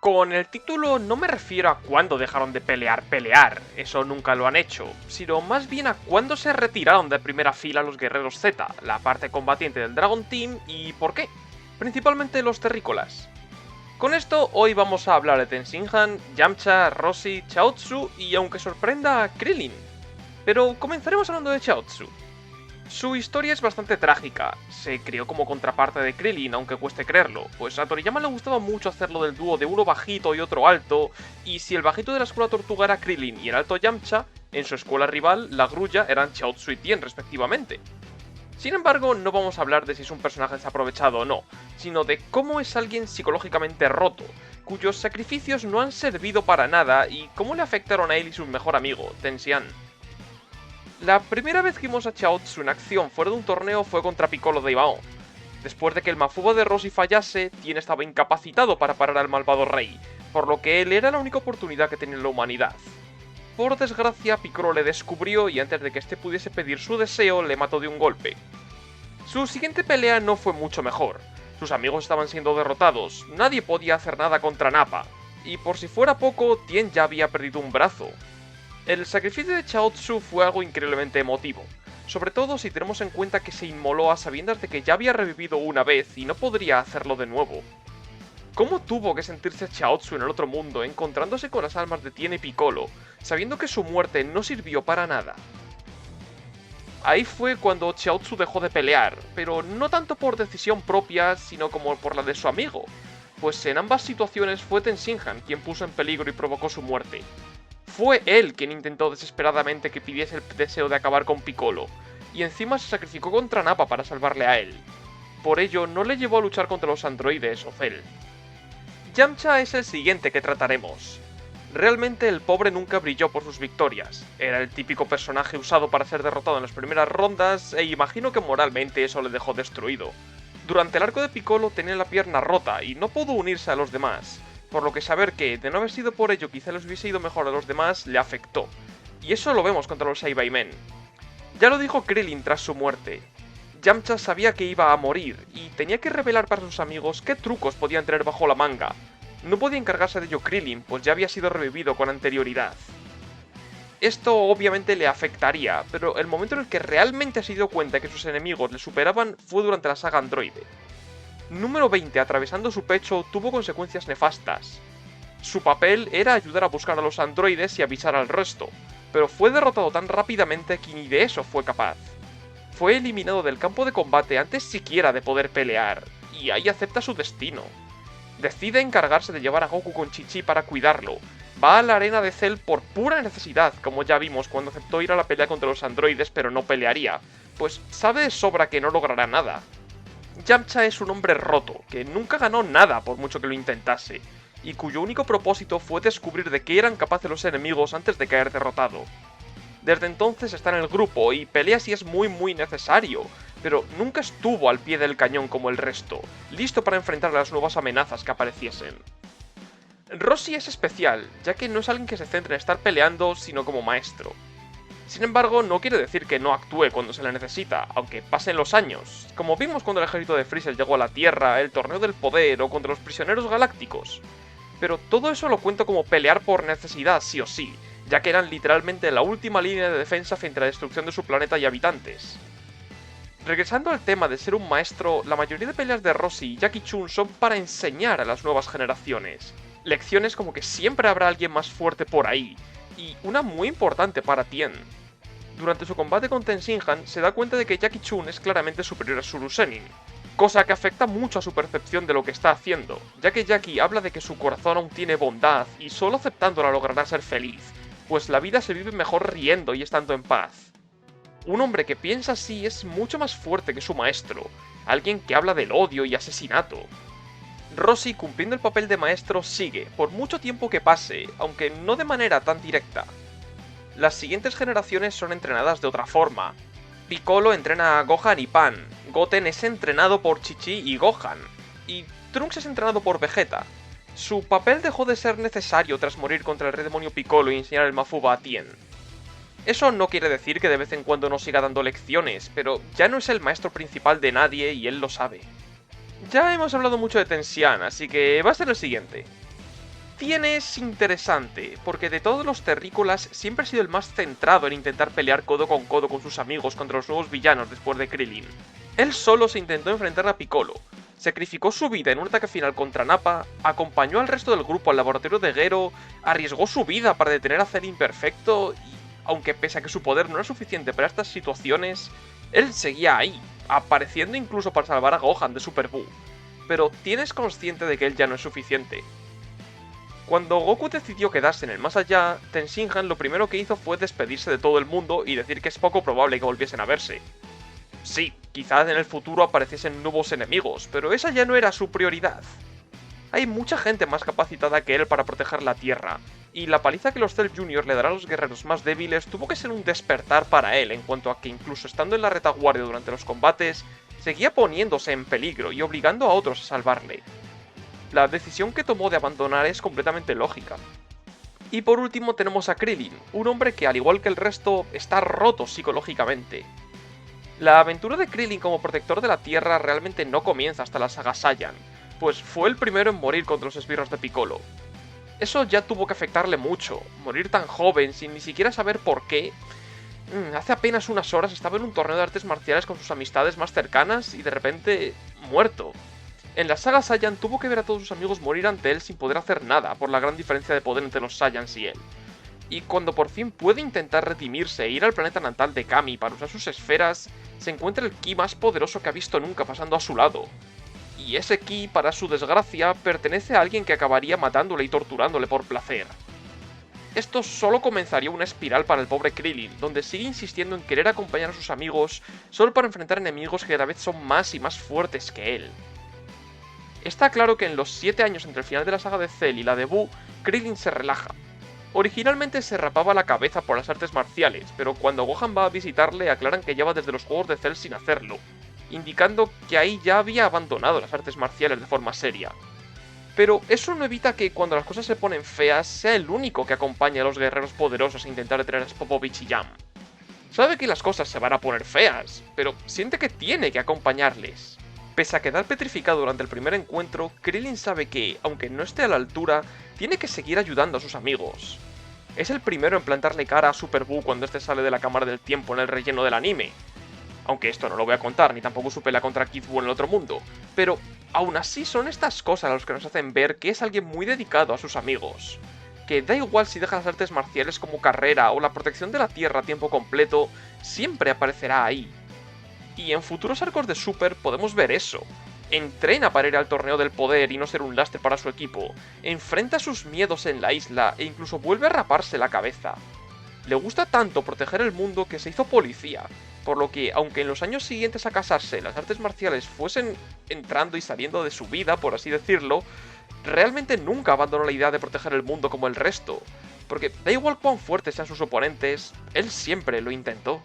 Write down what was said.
Con el título no me refiero a cuándo dejaron de pelear, eso nunca lo han hecho, sino más bien a cuándo se retiraron de primera fila los guerreros Z, la parte combatiente del Dragon Team y por qué, principalmente los terrícolas. Con esto hoy vamos a hablar de Tenshinhan, Yamcha, Roshi, Chaozu y aunque sorprenda a Krillin. Pero comenzaremos hablando de Chaozu. Su historia es bastante trágica, se crió como contraparte de Krillin, aunque cueste creerlo, pues a Toriyama le gustaba mucho hacerlo del dúo de uno bajito y otro alto, y si el bajito de la escuela Tortuga era Krillin y el alto Yamcha, en su escuela rival, la grulla, eran Chaozu y Tien respectivamente. Sin embargo, no vamos a hablar de si es un personaje desaprovechado o no, sino de cómo es alguien psicológicamente roto, cuyos sacrificios no han servido para nada y cómo le afectaron a él y su mejor amigo, Tenshinhan. La primera vez que vimos a Chaozu en acción fuera de un torneo fue contra Piccolo de Iwao. Después de que el Mafuba de Roshi fallase, Tien estaba incapacitado para parar al malvado rey, por lo que él era la única oportunidad que tenía la humanidad. Por desgracia, Piccolo le descubrió y antes de que éste pudiese pedir su deseo, le mató de un golpe. Su siguiente pelea no fue mucho mejor. Sus amigos estaban siendo derrotados, nadie podía hacer nada contra Nappa, y por si fuera poco, Tien ya había perdido un brazo. El sacrificio de Chaozu fue algo increíblemente emotivo, sobre todo si tenemos en cuenta que se inmoló a sabiendas de que ya había revivido una vez y no podría hacerlo de nuevo. ¿Cómo tuvo que sentirse Chaozu en el otro mundo encontrándose con las almas de Tien y Piccolo, sabiendo que su muerte no sirvió para nada? Ahí fue cuando Chaozu dejó de pelear, pero no tanto por decisión propia, sino como por la de su amigo, pues en ambas situaciones fue Tenshinhan quien puso en peligro y provocó su muerte. Fue él quien intentó desesperadamente que pidiese el deseo de acabar con Piccolo, y encima se sacrificó contra Nappa para salvarle a él. Por ello, no le llevó a luchar contra los androides o Cell. Yamcha es el siguiente que trataremos. Realmente el pobre nunca brilló por sus victorias, era el típico personaje usado para ser derrotado en las primeras rondas e imagino que moralmente eso le dejó destruido. Durante el arco de Piccolo tenía la pierna rota y no pudo unirse a los demás, por lo que saber que, de no haber sido por ello, quizá les hubiese ido mejor a los demás, le afectó. Y eso lo vemos contra los Saibamen. Ya lo dijo Krillin tras su muerte. Yamcha sabía que iba a morir, y tenía que revelar para sus amigos qué trucos podían tener bajo la manga. No podía encargarse de ello Krillin, pues ya había sido revivido con anterioridad. Esto obviamente le afectaría, pero el momento en el que realmente se dio cuenta que sus enemigos le superaban fue durante la saga Androide. Número 20 atravesando su pecho tuvo consecuencias nefastas. Su papel era ayudar a buscar a los androides y avisar al resto, pero fue derrotado tan rápidamente que ni de eso fue capaz. Fue eliminado del campo de combate antes siquiera de poder pelear, y ahí acepta su destino. Decide encargarse de llevar a Goku con Chi-Chi para cuidarlo. Va a la arena de Cell por pura necesidad, como ya vimos cuando aceptó ir a la pelea contra los androides pero no pelearía, pues sabe de sobra que no logrará nada. Yamcha es un hombre roto, que nunca ganó nada por mucho que lo intentase, y cuyo único propósito fue descubrir de qué eran capaces los enemigos antes de caer derrotado. Desde entonces está en el grupo y pelea si es muy necesario, pero nunca estuvo al pie del cañón como el resto, listo para enfrentar a las nuevas amenazas que apareciesen. Roshi es especial, ya que no es alguien que se centre en estar peleando, sino como maestro. Sin embargo, no quiere decir que no actúe cuando se le necesita, aunque pasen los años, como vimos cuando el ejército de Freezer llegó a la Tierra, el Torneo del Poder o contra los prisioneros galácticos. Pero todo eso lo cuento como pelear por necesidad sí o sí, ya que eran literalmente la última línea de defensa frente a la destrucción de su planeta y habitantes. Regresando al tema de ser un maestro, la mayoría de peleas de Roshi y Jackie Chun son para enseñar a las nuevas generaciones. Lecciones como que siempre habrá alguien más fuerte por ahí, y una muy importante para Tien. Durante su combate con Tenshinhan se da cuenta de que Jackie Chun es claramente superior a Zuru Sennin, cosa que afecta mucho a su percepción de lo que está haciendo, ya que Jackie habla de que su corazón aún tiene bondad y solo aceptándola logrará ser feliz, pues la vida se vive mejor riendo y estando en paz. Un hombre que piensa así es mucho más fuerte que su maestro, alguien que habla del odio y asesinato. Roshi, cumpliendo el papel de maestro, sigue, por mucho tiempo que pase, aunque no de manera tan directa. Las siguientes generaciones son entrenadas de otra forma. Piccolo entrena a Gohan y Pan, Goten es entrenado por Chi-Chi y Gohan, y Trunks es entrenado por Vegeta. Su papel dejó de ser necesario tras morir contra el rey demonio Piccolo y enseñar el Mafuba a Tien. Eso no quiere decir que de vez en cuando no siga dando lecciones, pero ya no es el maestro principal de nadie y él lo sabe. Ya hemos hablado mucho de Tenshinhan, así que va a ser el siguiente. Tien es interesante, porque de todos los terrícolas siempre ha sido el más centrado en intentar pelear codo con sus amigos contra los nuevos villanos después de Krillin. Él solo se intentó enfrentar a Piccolo, sacrificó su vida en un ataque final contra Nappa, acompañó al resto del grupo al laboratorio de Gero, arriesgó su vida para detener a Cell Imperfecto y, aunque pese a que su poder no era suficiente para estas situaciones, él seguía ahí, apareciendo incluso para salvar a Gohan de Super Buu. Pero Tien es consciente de que él ya no es suficiente. Cuando Goku decidió quedarse en el más allá, Tenshinhan lo primero que hizo fue despedirse de todo el mundo y decir que es poco probable que volviesen a verse. Sí, quizás en el futuro apareciesen nuevos enemigos, pero esa ya no era su prioridad. Hay mucha gente más capacitada que él para proteger la Tierra, y la paliza que los Cell Jr. le darán a los guerreros más débiles tuvo que ser un despertar para él en cuanto a que incluso estando en la retaguardia durante los combates, seguía poniéndose en peligro y obligando a otros a salvarle. La decisión que tomó de abandonar es completamente lógica. Y por último tenemos a Krillin, un hombre que al igual que el resto está roto psicológicamente. La aventura de Krillin como protector de la Tierra realmente no comienza hasta la saga Saiyan, pues fue el primero en morir contra los esbirros de Piccolo. Eso ya tuvo que afectarle mucho, morir tan joven sin ni siquiera saber por qué. Hace apenas unas horas estaba en un torneo de artes marciales con sus amistades más cercanas y de repente muerto. En la saga Saiyan tuvo que ver a todos sus amigos morir ante él sin poder hacer nada por la gran diferencia de poder entre los Saiyans y él. Y cuando por fin puede intentar redimirse e ir al planeta natal de Kami para usar sus esferas, se encuentra el ki más poderoso que ha visto nunca pasando a su lado. Y ese ki, para su desgracia, pertenece a alguien que acabaría matándole y torturándole por placer. Esto solo comenzaría una espiral para el pobre Krillin, donde sigue insistiendo en querer acompañar a sus amigos solo para enfrentar enemigos que cada vez son más y más fuertes que él. Está claro que en los 7 años entre el final de la saga de Cell y la de Buu, Krillin se relaja. Originalmente se rapaba la cabeza por las artes marciales, pero cuando Gohan va a visitarle aclaran que lleva desde los juegos de Cell sin hacerlo, indicando que ahí ya había abandonado las artes marciales de forma seria. Pero eso no evita que cuando las cosas se ponen feas sea el único que acompaña a los guerreros poderosos a intentar detener a Popovich y Jam. Sabe que las cosas se van a poner feas, pero siente que tiene que acompañarles. Pese a quedar petrificado durante el primer encuentro, Krillin sabe que, aunque no esté a la altura, tiene que seguir ayudando a sus amigos. Es el primero en plantarle cara a Super Buu cuando este sale de la cámara del tiempo en el relleno del anime. Aunque esto no lo voy a contar, ni tampoco su pelea contra Kid Buu en el otro mundo. Pero, aún así son estas cosas las que nos hacen ver que es alguien muy dedicado a sus amigos. Que da igual si deja las artes marciales como carrera o la protección de la Tierra a tiempo completo, siempre aparecerá ahí. Y en futuros arcos de Super podemos ver eso. Entrena para ir al torneo del poder y no ser un lastre para su equipo, enfrenta sus miedos en la isla e incluso vuelve a raparse la cabeza. Le gusta tanto proteger el mundo que se hizo policía, por lo que, aunque en los años siguientes a casarse las artes marciales fuesen entrando y saliendo de su vida, por así decirlo, realmente nunca abandonó la idea de proteger el mundo como el resto, porque da igual cuán fuertes sean sus oponentes, él siempre lo intentó.